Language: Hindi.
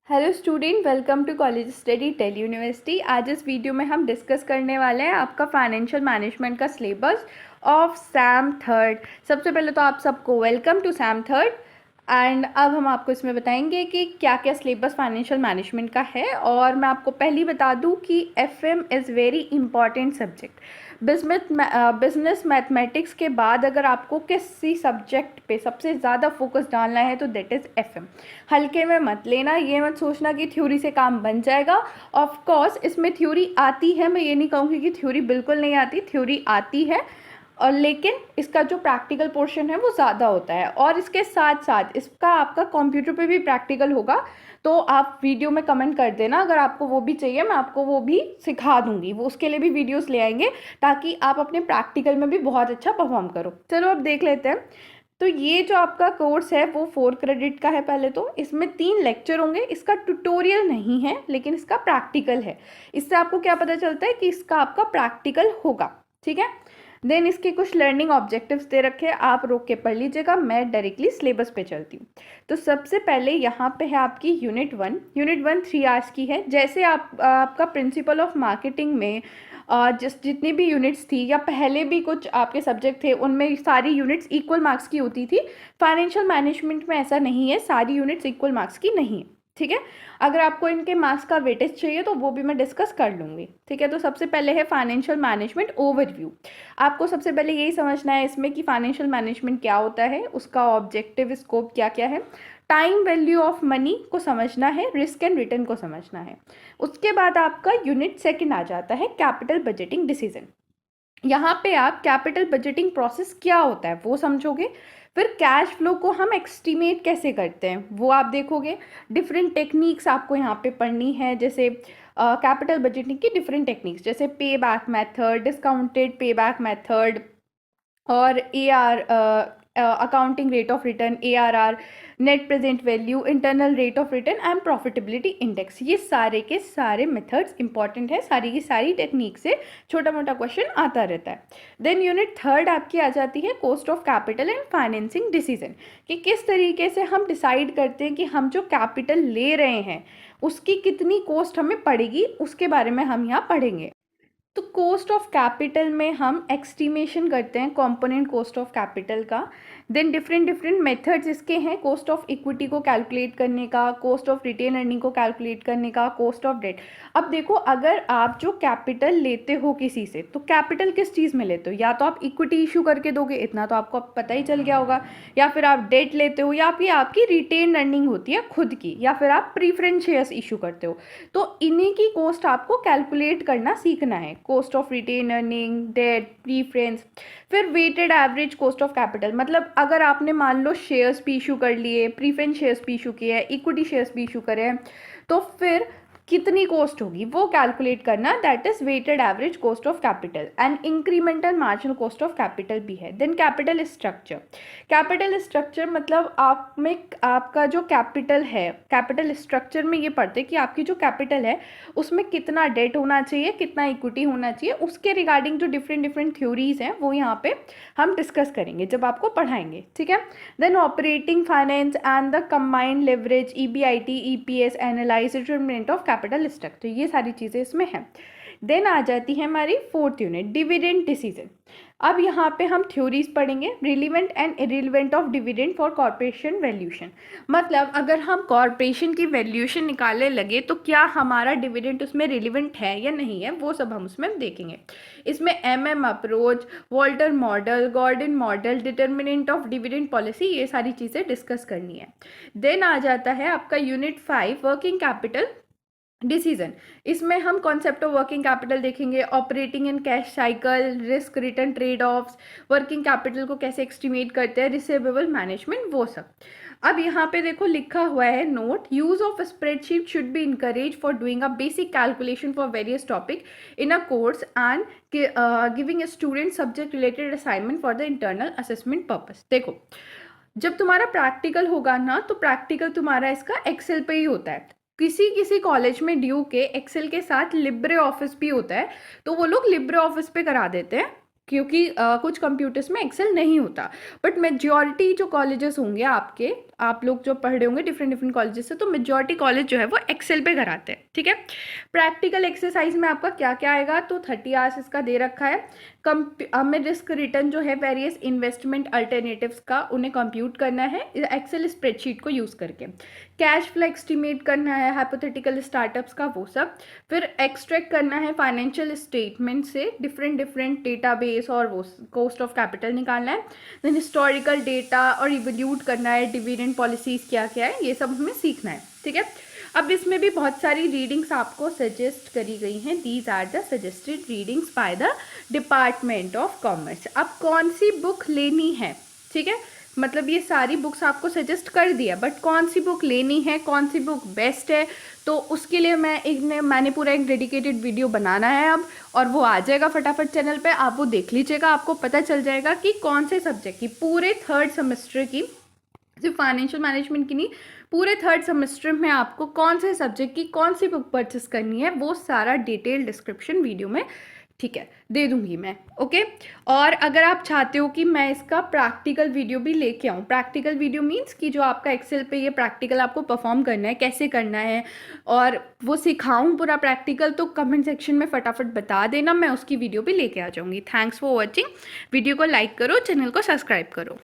Hello student, welcome to college study tell university. आज इस वीडियो में हम डिस्कस करने वाले हैं आपका फाइनेंशियल मैनेजमेंट का सिलेबस ऑफ सैम थर्ड। सबसे पहले तो आप सबको welcome to sem third. And अब हम आपको इसमें बताएंगे कि क्या क्या सिलेबस फाइनेंशियल मैनेजमेंट का है। और मैं आपको पहले बता दूं कि FM is very important subject. Business mathematics के बाद अगर आपको किसी सब्जेक्ट पे सबसे ज़्यादा फोकस डालना है तो दैट इज़ एफएम। हल्के में मत लेना, ये मत सोचना कि थ्योरी से काम बन जाएगा। ऑफ कोर्स इसमें थ्योरी आती है, मैं ये नहीं कहूँगी कि थ्योरी बिल्कुल नहीं आती, थ्योरी आती है, और लेकिन इसका जो प्रैक्टिकल पोर्शन है वो ज़्यादा होता है। और इसके साथ साथ इसका आपका कंप्यूटर पे भी प्रैक्टिकल होगा, तो आप वीडियो में कमेंट कर देना अगर आपको वो भी चाहिए, मैं आपको वो भी सिखा दूंगी। वो उसके लिए भी वीडियोस ले आएंगे ताकि आप अपने प्रैक्टिकल में भी बहुत अच्छा परफॉर्म करो। चलो अब देख लेते हैं। तो ये जो आपका कोर्स है वो 4 क्रेडिट का है। पहले तो इसमें 3 लेक्चर होंगे। इसका ट्यूटोरियल नहीं है लेकिन इसका प्रैक्टिकल है। इससे आपको क्या पता चलता है कि इसका आपका प्रैक्टिकल होगा, ठीक है। देन इसके कुछ लर्निंग ऑब्जेक्टिव्स दे रखे हैं, आप रोक के पढ़ लीजिएगा, मैं डायरेक्टली सिलेबस पे चलती हूँ। तो सबसे पहले यहाँ पे है आपकी यूनिट 1। यूनिट 1 3 आवर्स की है। जैसे आपका प्रिंसिपल ऑफ मार्केटिंग में जितनी भी यूनिट्स थी या पहले भी कुछ आपके सब्जेक्ट थे उनमें सारी यूनिट्स इक्वल मार्क्स की होती थी। फाइनेंशियल मैनेजमेंट में ऐसा नहीं है, सारी यूनिट्स इक्वल मार्क्स की नहीं है, ठीक है। अगर आपको इनके मार्क्स का वेटेज चाहिए तो वो भी मैं डिस्कस कर लूँगी, ठीक है। तो सबसे पहले है फाइनेंशियल मैनेजमेंट ओवरव्यू। आपको सबसे पहले यही समझना है इसमें कि फाइनेंशियल मैनेजमेंट क्या होता है, उसका ऑब्जेक्टिव स्कोप क्या क्या है, टाइम वैल्यू ऑफ मनी को समझना है, रिस्क एंड रिटर्न को समझना है। उसके बाद आपका यूनिट सेकंड आ जाता है कैपिटल बजटिंग डिसीजन। यहाँ पे आप कैपिटल बजटिंग प्रोसेस क्या होता है वो समझोगे। फिर कैश फ्लो को हम एस्टिमेट कैसे करते हैं वो आप देखोगे। डिफरेंट टेक्निक्स आपको यहाँ पे पढ़नी है, जैसे कैपिटल बजटिंग की डिफरेंट टेक्निक्स, जैसे पे back method, discounted pay back method, और AR accounting rate of return, ARR, net present value, internal rate of return and profitability index. ये सारे के सारे मेथड्स इंपॉर्टेंट है, सारी की सारी टेक्निक से छोटा मोटा क्वेश्चन आता रहता है। देन यूनिट थर्ड आपकी आ जाती है cost of capital and financing decision, कि किस तरीके से हम डिसाइड करते हैं कि हम जो कैपिटल ले रहे हैं उसकी कितनी कॉस्ट हमें पड़ेगी, उसके बारे में हम यहाँ पढ़ेंगे। तो कॉस्ट ऑफ कैपिटल में हम एस्टिमेशन करते हैं कंपोनेंट कॉस्ट ऑफ कैपिटल का। देन डिफरेंट डिफरेंट मेथड्स इसके हैं, कॉस्ट ऑफ इक्विटी को कैलकुलेट करने का, कॉस्ट ऑफ रिटेन अर्निंग को कैलकुलेट करने का, कॉस्ट ऑफ डेट। अब देखो, अगर आप जो कैपिटल लेते हो किसी से, तो कैपिटल किस चीज़ में लेते हो, या तो आप इक्विटी इशू करके दोगे, इतना तो आपको पता ही चल गया होगा, या फिर आप डेट लेते हो, या फिर आपकी रिटेन अर्निंग होती है खुद की, या फिर आप प्रीफरेंस शेयर्स इशू करते हो। तो इन्हीं की कॉस्ट आपको कैलकुलेट करना सीखना है, cost of retained earning, debt, preference. फिर weighted average cost of capital, मतलब अगर आपने मान लो शेयर्स भी इशू कर लिए, प्रीफरेंस शेयर्स भी इशू किए हैं, इक्विटी शेयर्स भी इशू करे हैं, तो फिर कितनी कॉस्ट होगी वो कैलकुलेट करना, that is weighted average cost of capital. And incremental marginal cost of capital भी है। Then capital structure. Capital structure मतलब आप में आपका जो कैपिटल है, कैपिटल स्ट्रक्चर में ये पढ़ते हैं कि आपकी जो कैपिटल है उसमें कितना डेट होना चाहिए, कितना इक्विटी होना चाहिए, उसके रिगार्डिंग जो डिफरेंट डिफरेंट थ्योरीज हैं वो यहाँ पे हम डिस्कस करेंगे जब आपको पढ़ाएंगे, ठीक है। Then operating finance and the combined leverage, EBIT, EPS, analyse determinant of capital structure, ये सारी चीज़ें इसमें हैं। देन आ जाती है हमारी फोर्थ यूनिट, डिविडेंड डिसीजन। अब यहाँ पे हम थ्योरीज पढ़ेंगे, relevant and irrelevant of dividend for corporation valuation. मतलब अगर हम कॉर्पोरेशन की वैल्यूशन निकालने लगे तो क्या हमारा डिविडेंड उसमें रिलीवेंट है या नहीं है, वो सब हम उसमें देखेंगे। इसमें approach, Walter model, Gordon model, determinant of dividend policy, ये सारी चीज़ें डिस्कस करनी है। देन आ जाता है आपका यूनिट 5, वर्किंग कैपिटल डिसीजन। इसमें हम कॉन्सेप्ट ऑफ वर्किंग कैपिटल देखेंगे, operating and cash cycle, risk return trade offs, working capital को कैसे एस्टिमेट करते हैं, रिसीवेबल मैनेजमेंट, वो सब। अब यहाँ पे देखो लिखा हुआ है note, use of spreadsheet should be encourage for doing a basic calculation for various topic in a course and giving a student subject related assignment for the internal assessment purpose. देखो, जब तुम्हारा प्रैक्टिकल होगा ना, तो प्रैक्टिकल तुम्हारा इसका एक्सेल पे ही होता है। किसी किसी कॉलेज में ड्यू के एक्सेल के साथ लिब्रे ऑफिस भी होता है, तो वो लोग लिब्रे ऑफिस पे करा देते हैं। क्योंकि कुछ कंप्यूटर्स में एक्सेल नहीं होता। बट मेजॉरिटी जो कॉलेजेस होंगे आपके, आप लोग जो पढ़ रहे होंगे डिफरेंट डिफरेंट कॉलेजेस से, तो मेजॉरिटी कॉलेज जो है वो एक्सेल पे कराते हैं, ठीक है। प्रैक्टिकल एक्सरसाइज में आपका क्या क्या आएगा, तो 30 आवर्स इसका दे रखा है। हमें रिस्क रिटर्न जो है वेरियस इन्वेस्टमेंट अल्टरनेटिव्स का, उन्हें कंप्यूट करना है एक्सेल स्प्रेडशीट को यूज़ करके। कैश फ्लो एस्टिमेट करना है, हाइपोथेटिकल स्टार्टअप्स का वो सब। फिर एक्सट्रैक्ट करना है फाइनेंशियल स्टेटमेंट से डिफरेंट डिफरेंट डेटाबेस और वो कॉस्ट ऑफ कैपिटल निकालना है। देन हिस्टोरिकल डेटा और इवोल्यूट करना है, डिविडेंड पॉलिसीज़ क्या क्या है, ये सब हमें सीखना है, ठीक है। अब इसमें भी बहुत सारी रीडिंग्स आपको सजेस्ट करी गई हैं। These are the suggested readings by the department of commerce. अब कौन सी बुक लेनी है, ठीक है, मतलब ये सारी बुक्स आपको सजेस्ट कर दिया, बट कौन सी बुक लेनी है, कौन सी बुक बेस्ट है, तो उसके लिए मैंने पूरा एक डेडिकेटेड वीडियो बनाना है अब, और वो आ जाएगा फटाफट चैनल पे, आप वो देख लीजिएगा। आपको पता चल जाएगा कि कौन से सब्जेक्ट की पूरे 3rd सेमेस्टर की, सिर्फ फाइनेंशियल मैनेजमेंट की नहीं, पूरे 3rd सेमेस्टर में आपको कौन से सब्जेक्ट की कौन सी बुक परचेस करनी है, वो सारा डिटेल डिस्क्रिप्शन वीडियो में, ठीक है, दे दूंगी मैं, ओके। और अगर आप चाहते हो कि मैं इसका प्रैक्टिकल वीडियो भी लेके आऊँ, प्रैक्टिकल वीडियो मीन्स कि जो आपका एक्सेल पे ये प्रैक्टिकल आपको परफॉर्म करना है, कैसे करना है, और वो सिखाऊं पूरा प्रैक्टिकल, तो कमेंट सेक्शन में फटाफट बता देना, मैं उसकी वीडियो भी लेके आ जाऊँगी। Thanks for watching. वीडियो को लाइक करो, चैनल को सब्सक्राइब करो।